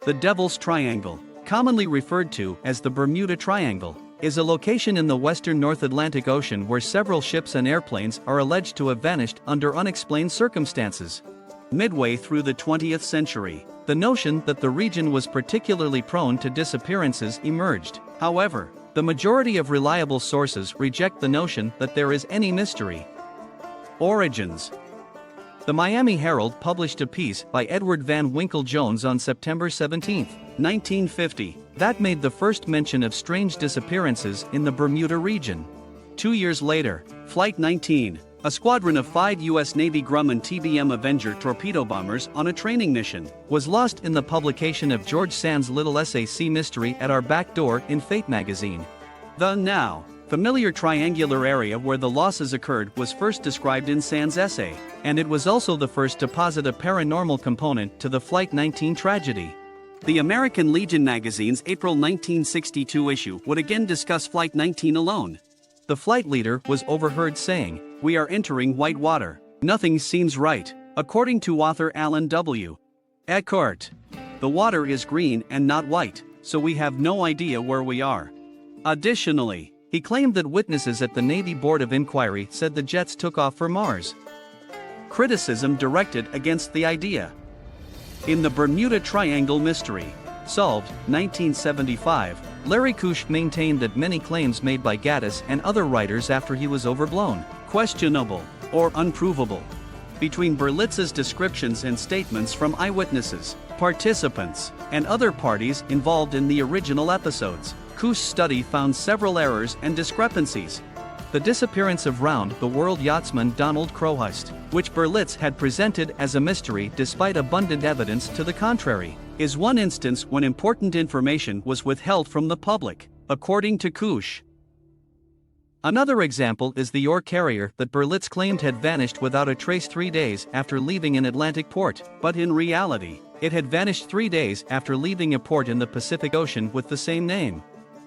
The Devil's Triangle, commonly referred to as the Bermuda Triangle, is a location in the western North Atlantic Ocean where several ships and airplanes are alleged to have vanished under unexplained circumstances. Midway through the 20th century, the notion that the region was particularly prone to disappearances emerged. However, the majority of reliable sources reject the notion that there is any mystery. Origins. The Miami Herald published a piece by Edward Van Winkle Jones on September 17, 1950, that made the first mention of strange disappearances in the Bermuda region. 2 years later, Flight 19, a squadron of 5 U.S. Navy Grumman TBM Avenger torpedo bombers on a training mission, was lost in the publication of George Sand's little essay Sea Mystery at Our Back Door in Fate magazine. The now familiar triangular area where the losses occurred was first described in Sand's essay, and it was also the first to posit a paranormal component to the Flight 19 tragedy. The American Legion magazine's April 1962 issue would again discuss Flight 19 alone. The flight leader was overheard saying, "We are entering white water. Nothing seems right." According to author Alan W. Eckhart, the water is green and not white, so we have no idea where we are. Additionally, he claimed that witnesses at the Navy Board of Inquiry said the jets took off for Mars. Criticism directed against the idea. In the Bermuda Triangle Mystery, solved, 1975, Larry Kusch maintained that many claims made by Gaddis and other writers after he was overblown, questionable, or unprovable. Between Berlitz's descriptions and statements from eyewitnesses, participants, and other parties involved in the original episodes, Kusch's study found several errors and discrepancies. The disappearance of round-the-world yachtsman Donald Crowhurst, which Berlitz had presented as a mystery despite abundant evidence to the contrary, is one instance when important information was withheld from the public, according to Kusch. Another example is the ore carrier that Berlitz claimed had vanished without a trace 3 days after leaving an Atlantic port, but in reality, it had vanished 3 days after leaving a port in the Pacific Ocean with the same name.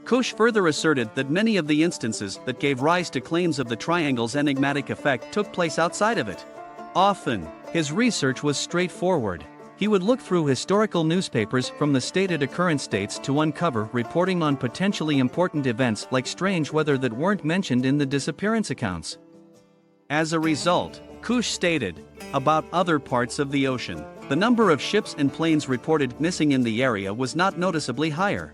Kusch further asserted that many of the instances that gave rise to claims of the triangle's enigmatic effect took place outside of it. Often, his research was straightforward. He would look through historical newspapers from the stated occurrence dates to uncover reporting on potentially important events like strange weather that weren't mentioned in the disappearance accounts. As a result, Kusch stated, about other parts of the ocean, the number of ships and planes reported missing in the area was not noticeably higher.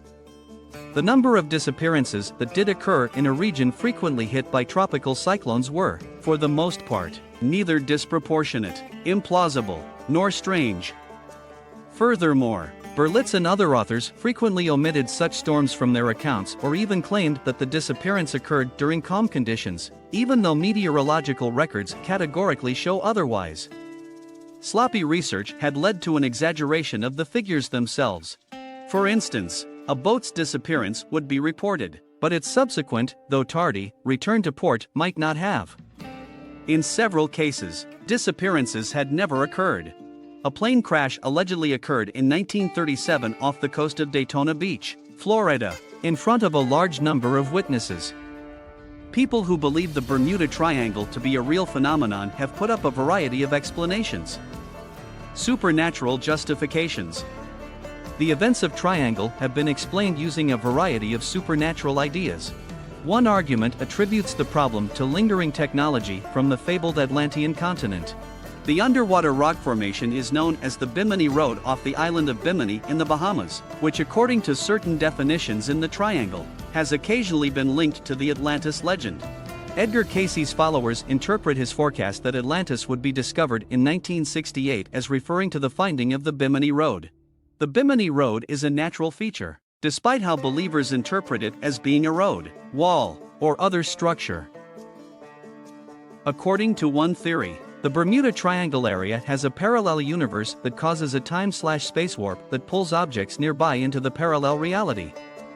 The number of disappearances that did occur in a region frequently hit by tropical cyclones were, for the most part, neither disproportionate, implausible, nor strange. Furthermore, Berlitz and other authors frequently omitted such storms from their accounts or even claimed that the disappearance occurred during calm conditions, even though meteorological records categorically show otherwise. Sloppy research had led to an exaggeration of the figures themselves. For instance, a boat's disappearance would be reported, but its subsequent, though tardy, return to port might not have. In several cases, disappearances had never occurred. A plane crash allegedly occurred in 1937 off the coast of Daytona Beach, Florida, in front of a large number of witnesses. People who believe the Bermuda Triangle to be a real phenomenon have put up a variety of explanations. Supernatural justifications. The events of Triangle have been explained using a variety of supernatural ideas. One argument attributes the problem to lingering technology from the fabled Atlantean continent. The underwater rock formation is known as the Bimini Road off the island of Bimini in the Bahamas, which according to certain definitions in the Triangle, has occasionally been linked to the Atlantis legend. Edgar Cayce's followers interpret his forecast that Atlantis would be discovered in 1968 as referring to the finding of the Bimini Road. The Bimini Road is a natural feature, despite how believers interpret it as being a road, wall, or other structure. According to one theory, the Bermuda Triangle area has a parallel universe that causes a time/space warp that pulls objects nearby into the parallel reality.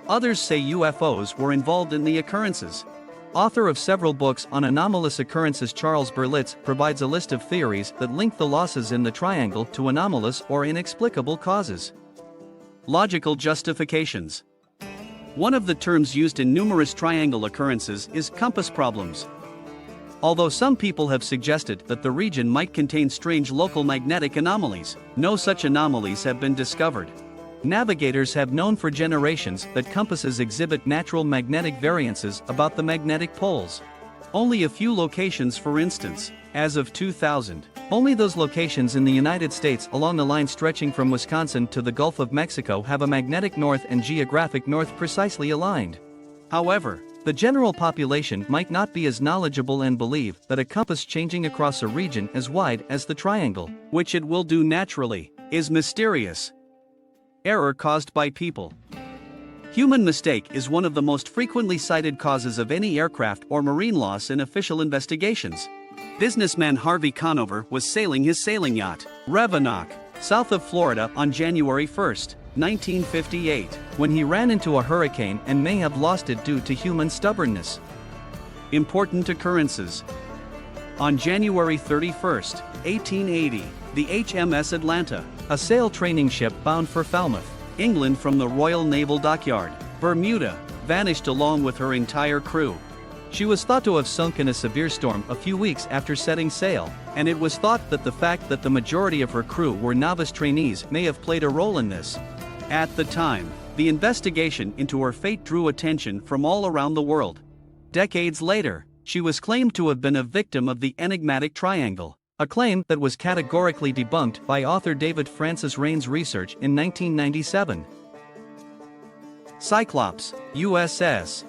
Others say UFOs were involved in the occurrences. Author of several books on anomalous occurrences Charles Berlitz provides a list of theories that link the losses in the triangle to anomalous or inexplicable causes. Logical justifications. One of the terms used in numerous triangle occurrences is compass problems. Although some people have suggested that the region might contain strange local magnetic anomalies, no such anomalies have been discovered. Navigators have known for generations that compasses exhibit natural magnetic variances about the magnetic poles. Only a few locations, for instance, as of 2000, only those locations in the United States along the line stretching from Wisconsin to the Gulf of Mexico have a magnetic north and geographic north precisely aligned. However, the general population might not be as knowledgeable and believe that a compass changing across a region as wide as the triangle, which it will do naturally, is mysterious. Error caused by people. Human mistake is one of the most frequently cited causes of any aircraft or marine loss in official investigations. Businessman Harvey Conover was sailing his sailing yacht, Revenant, south of Florida on January 1, 1958, when he ran into a hurricane and may have lost it due to human stubbornness. Important occurrences. On January 31, 1880, the HMS Atlanta, a sail training ship bound for Falmouth, England from the Royal Naval Dockyard, Bermuda, vanished along with her entire crew. She was thought to have sunk in a severe storm a few weeks after setting sail, and it was thought that the fact that the majority of her crew were novice trainees may have played a role in this. At the time, the investigation into her fate drew attention from all around the world. Decades later, she was claimed to have been a victim of the enigmatic triangle, a claim that was categorically debunked by author David Francis Rain's research in 1997. Cyclops, USS.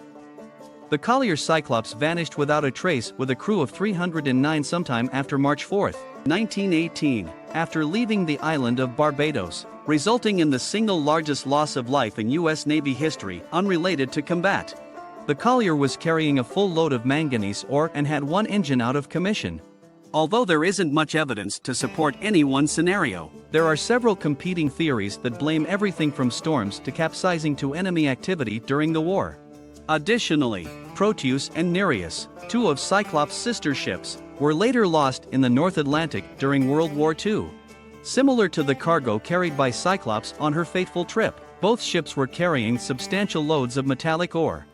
The collier Cyclops vanished without a trace with a crew of 309 sometime after March 4, 1918, after leaving the island of Barbados, resulting in the single largest loss of life in U.S. Navy history unrelated to combat. The collier was carrying a full load of manganese ore and had one engine out of commission. Although there isn't much evidence to support any one scenario, there are several competing theories that blame everything from storms to capsizing to enemy activity during the war. Additionally, Proteus and Nereus, two of Cyclops' sister ships, were later lost in the North Atlantic during World War II. Similar to the cargo carried by Cyclops on her fateful trip, both ships were carrying substantial loads of metallic ore.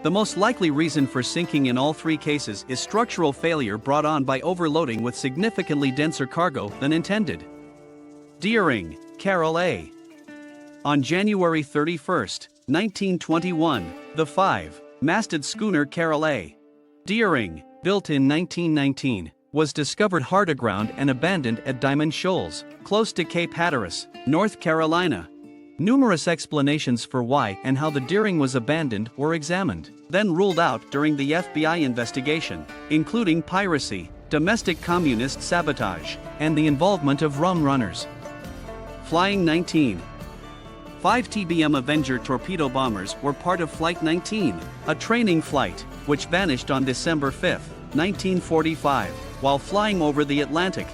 The most likely reason for sinking in all three cases is structural failure brought on by overloading with significantly denser cargo than intended. Deering, Carol A. On January 31, 1921, the 5-masted schooner Carol A. Deering, built in 1919, was discovered hard aground and abandoned at Diamond Shoals, close to Cape Hatteras, North Carolina. Numerous explanations for why and how the Deering was abandoned were examined, then ruled out during the FBI investigation, including piracy, domestic communist sabotage, and the involvement of rum runners. Flying 19. 5 TBM Avenger torpedo bombers were part of Flight 19, a training flight, which vanished on December 5, 1945, while flying over the Atlantic.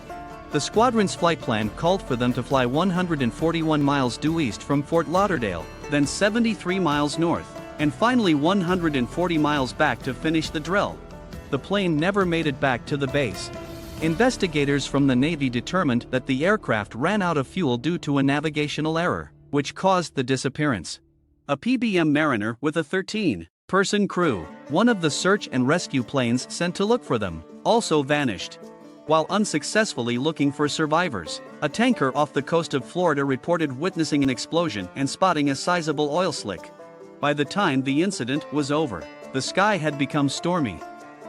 The squadron's flight plan called for them to fly 141 miles due east from Fort Lauderdale, then 73 miles north, and finally 140 miles back to finish the drill. The plane never made it back to the base. Investigators from the Navy determined that the aircraft ran out of fuel due to a navigational error, which caused the disappearance. A PBM Mariner with a 13-person crew, one of the search and rescue planes sent to look for them, also vanished. While unsuccessfully looking for survivors, a tanker off the coast of Florida reported witnessing an explosion and spotting a sizable oil slick. By the time the incident was over, the sky had become stormy.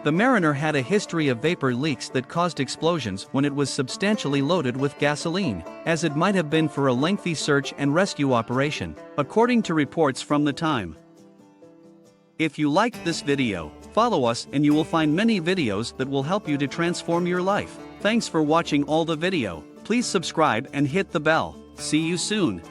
The Mariner had a history of vapor leaks that caused explosions when it was substantially loaded with gasoline, as it might have been for a lengthy search and rescue operation, according to reports from the time. If you liked this video, follow us and you will find many videos that will help you to transform your life. Thanks for watching all the video. Please subscribe and hit the bell. See you soon.